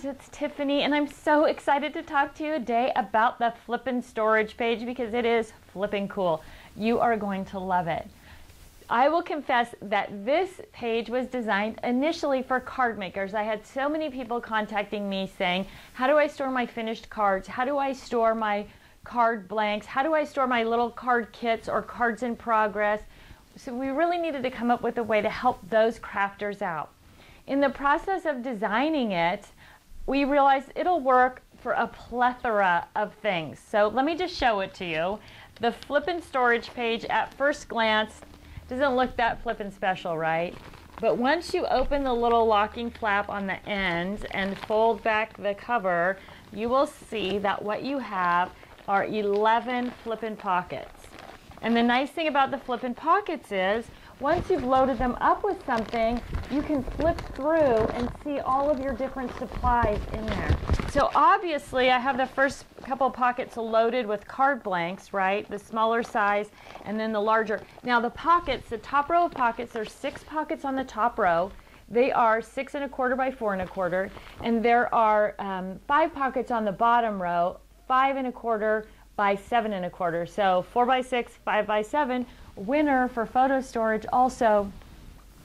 guys, it's Tiffany, and I'm so excited to talk to you today about the Flippin Storage page because it is flipping cool. You are going to love it. I will confess that this page was designed initially for card makers. I had so many people contacting me saying, how do I store my finished cards? How do I store my card blanks? How do I store my little card kits or cards in progress? So we really needed to come up with a way to help those crafters out. In the process of designing it, we realized it'll work for a plethora of things. So let me just show it to you. The Flippin Storage page at first glance doesn't look that flippin' special, right? But once you open the little locking flap on the end and fold back the cover, you will see that what you have are 11 flippin' pockets. And the nice thing about the flippin' pockets is, once you've loaded them up with something, you can flip through and see all of your different supplies in there. So obviously I have the first couple pockets loaded with card blanks, right? The smaller size and then the larger. Now the pockets, the top row of pockets, there's 6 pockets on the top row. They are 6 1/4 by 4 1/4. And there are 5 pockets on the bottom row, 5 1/4 by 7 1/4. So 4 by 6, 5 by 7. Winner for photo storage also.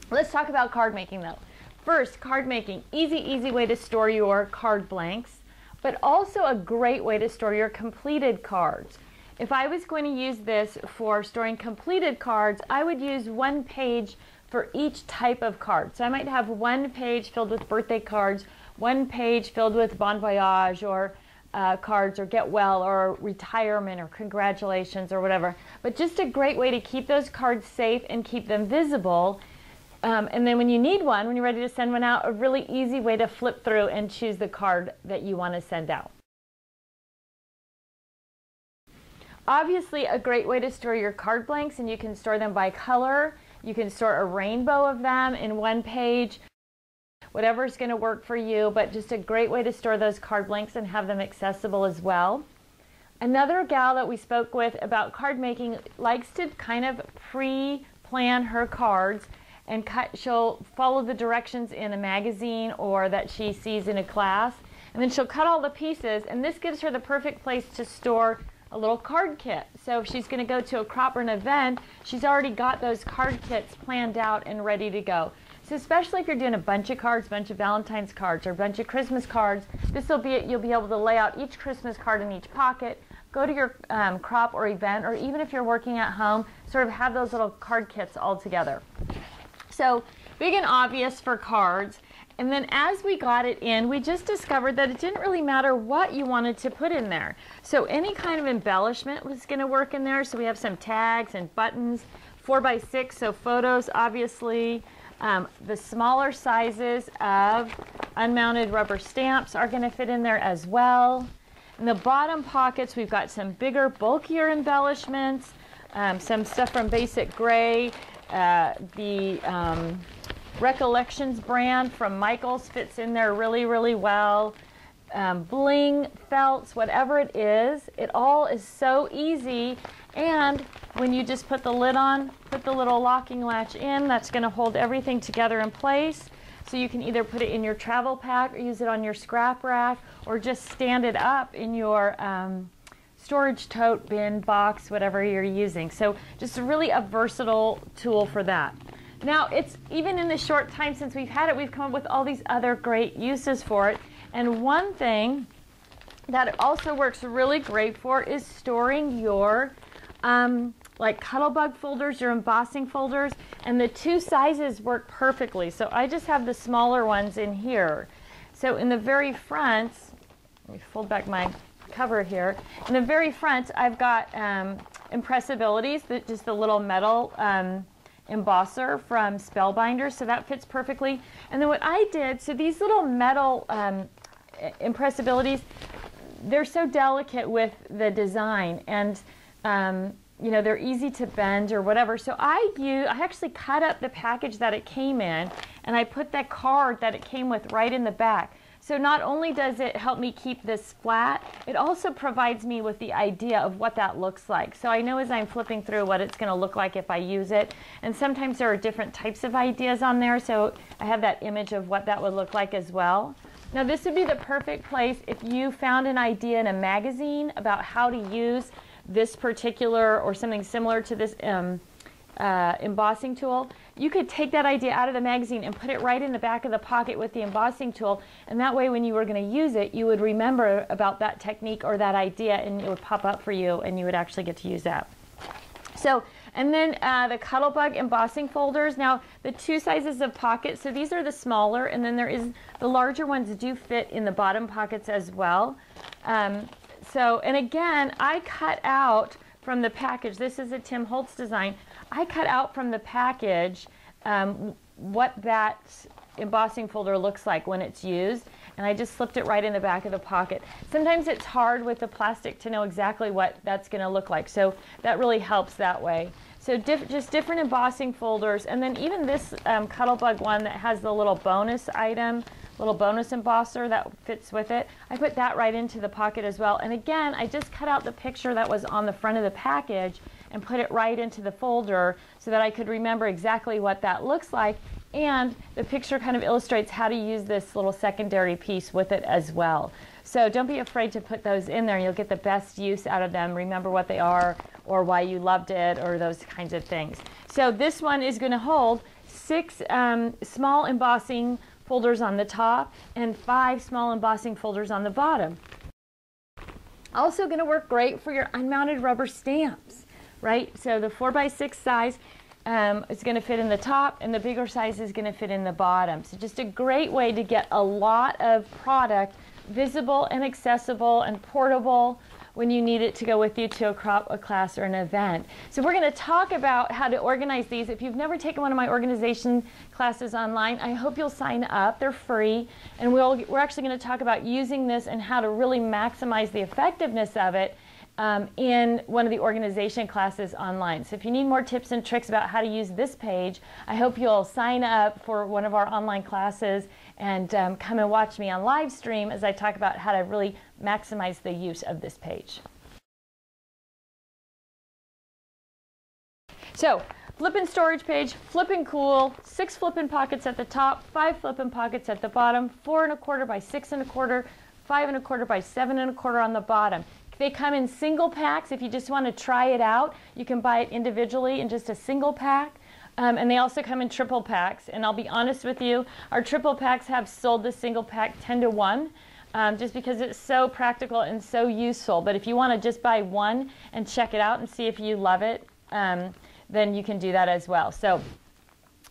Let's talk about card making though. First, card making, easy way to store your card blanks, but also a great way to store your completed cards. If I was going to use this for storing completed cards, I would use 1 page for each type of card. So I might have 1 page filled with birthday cards, 1 page filled with bon voyage or cards or get well or retirement or congratulations or whatever. But just a great way to keep those cards safe and keep them visible. And then when you need one, when you're ready to send one out, a really easy way to flip through and choose the card that you want to send out. Obviously a great way to store your card blanks, and you can store them by color. You can store a rainbow of them in 1 page. Whatever's going to work for you, but just a great way to store those card blanks and have them accessible as well. Another gal that we spoke with about card making likes to kind of pre-plan her cards, and she'll follow the directions in a magazine or that she sees in a class, and then she'll cut all the pieces, and this gives her the perfect place to store a little card kit. So if she's going to go to a crop or an event, she's already got those card kits planned out and ready to go. So especially if you're doing a bunch of cards, a bunch of Valentine's cards, or a bunch of Christmas cards, this will be it. You'll be able to lay out each Christmas card in each pocket, go to your crop or event, or even if you're working at home, sort of have those little card kits all together. So big and obvious for cards. And then as we got it in, we just discovered that it didn't really matter what you wanted to put in there. So any kind of embellishment was going to work in there. So we have some tags and buttons, 4 by 6, so photos obviously. The smaller sizes of unmounted rubber stamps are going to fit in there as well. In the bottom pockets, we've got some bigger, bulkier embellishments, some stuff from Basic Gray. The Recollections brand from Michaels fits in there really well. Bling, felts, whatever it is, it all is so easy. And when you just put the lid on, put the little locking latch in, that's going to hold everything together in place. So you can either put it in your travel pack or use it on your scrap rack, or just stand it up in your storage tote, bin, box, whatever you're using. So just really a versatile tool for that. Now, it's even in the short time since we've had it, we've come up with all these other great uses for it. And one thing that it also works really great for is storing your like Cuttlebug folders, your embossing folders, and the 2 sizes work perfectly. So I just have the smaller ones in here. So in the very front, let me fold back my cover here. In the very front, I've got impressibilities, just the little metal embosser from Spellbinder, so that fits perfectly. And then what I did, so these little metal impressibilities, they're so delicate with the design, and you know, they're easy to bend or whatever. So I actually cut up the package that it came in, and I put that card that it came with right in the back. So not only does it help me keep this flat, it also provides me with the idea of what that looks like. So I know as I'm flipping through what it's going to look like if I use it. And sometimes there are different types of ideas on there, so I have that image of what that would look like as well. Now this would be the perfect place if you found an idea in a magazine about how to use this particular or something similar to this embossing tool. You could take that idea out of the magazine and put it right in the back of the pocket with the embossing tool, and that way when you were going to use it, you would remember about that technique or that idea, and it would pop up for you and you would actually get to use that. So, and then the Cuttlebug embossing folders. Now the two sizes of pockets, so these are the smaller, and then there is the larger ones do fit in the bottom pockets as well. And again, I cut out from the package, this is a Tim Holtz design, I cut out from the package what that embossing folder looks like when it's used, and I just slipped it right in the back of the pocket. Sometimes it's hard with the plastic to know exactly what that's going to look like, so that really helps that way. So just different embossing folders, and then even this Cuttlebug one that has the little bonus item, little bonus embosser that fits with it. I put that right into the pocket as well. And again, I just cut out the picture that was on the front of the package and put it right into the folder so that I could remember exactly what that looks like. And the picture kind of illustrates how to use this little secondary piece with it as well. So don't be afraid to put those in there. You'll get the best use out of them. Remember what they are or why you loved it or those kinds of things. So this one is going to hold 6 small embossing folders on the top and 5 small embossing folders on the bottom. Also going to work great for your unmounted rubber stamps, right? So the 4x6 size is going to fit in the top, and the bigger size is going to fit in the bottom. So just a great way to get a lot of product visible and accessible and portable when you need it to go with you to a class or an event. So we're going to talk about how to organize these. If you've never taken one of my organization classes online, I hope you'll sign up. They're free, and we're actually going to talk about using this and how to really maximize the effectiveness of it in one of the organization classes online. So if you need more tips and tricks about how to use this page, I hope you'll sign up for one of our online classes and come and watch me on live stream as I talk about how to really maximize the use of this page. So, Flippin Storage page, flippin' cool, 6 flippin' pockets at the top, 5 flippin' pockets at the bottom, 4 1/4 by 6 1/4, 5 1/4 by 7 1/4 on the bottom. They come in single packs. If you just want to try it out, you can buy it individually in just a single pack. And they also come in triple packs. And I'll be honest with you, our triple packs have sold the single pack 10 to 1, just because it's so practical and so useful. But if you want to just buy one and check it out and see if you love it, then you can do that as well. So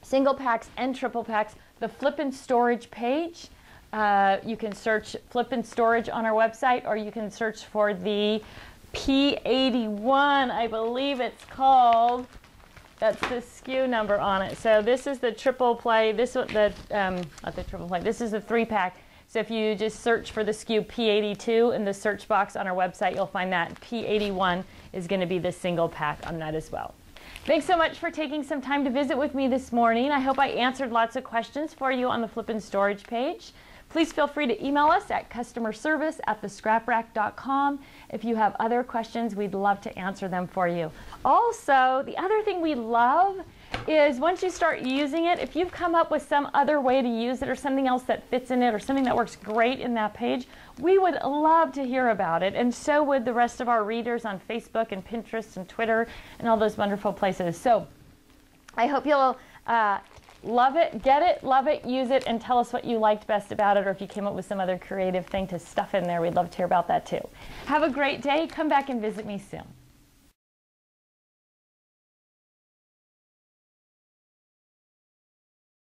single packs and triple packs, the Flippin Storage page. You can search Flippin Storage on our website, or you can search for the P81, I believe it's called. That's the SKU number on it. So this is the triple play. This one, not the triple play. This is the 3-pack. So if you just search for the SKU P82 in the search box on our website, you'll find that P81 is going to be the single pack on that as well. Thanks so much for taking some time to visit with me this morning. I hope I answered lots of questions for you on the Flippin Storage page. Please feel free to email us at customerservice@thescraprack.com. If you have other questions, we'd love to answer them for you. Also, the other thing we love is once you start using it, if you've come up with some other way to use it or something else that fits in it or something that works great in that page, we would love to hear about it, and so would the rest of our readers on Facebook and Pinterest and Twitter and all those wonderful places. So I hope you'll love it, get it, love it, use it, and tell us what you liked best about it, or if you came up with some other creative thing to stuff in there. We'd love to hear about that too. Have a great day. Come back and visit me soon.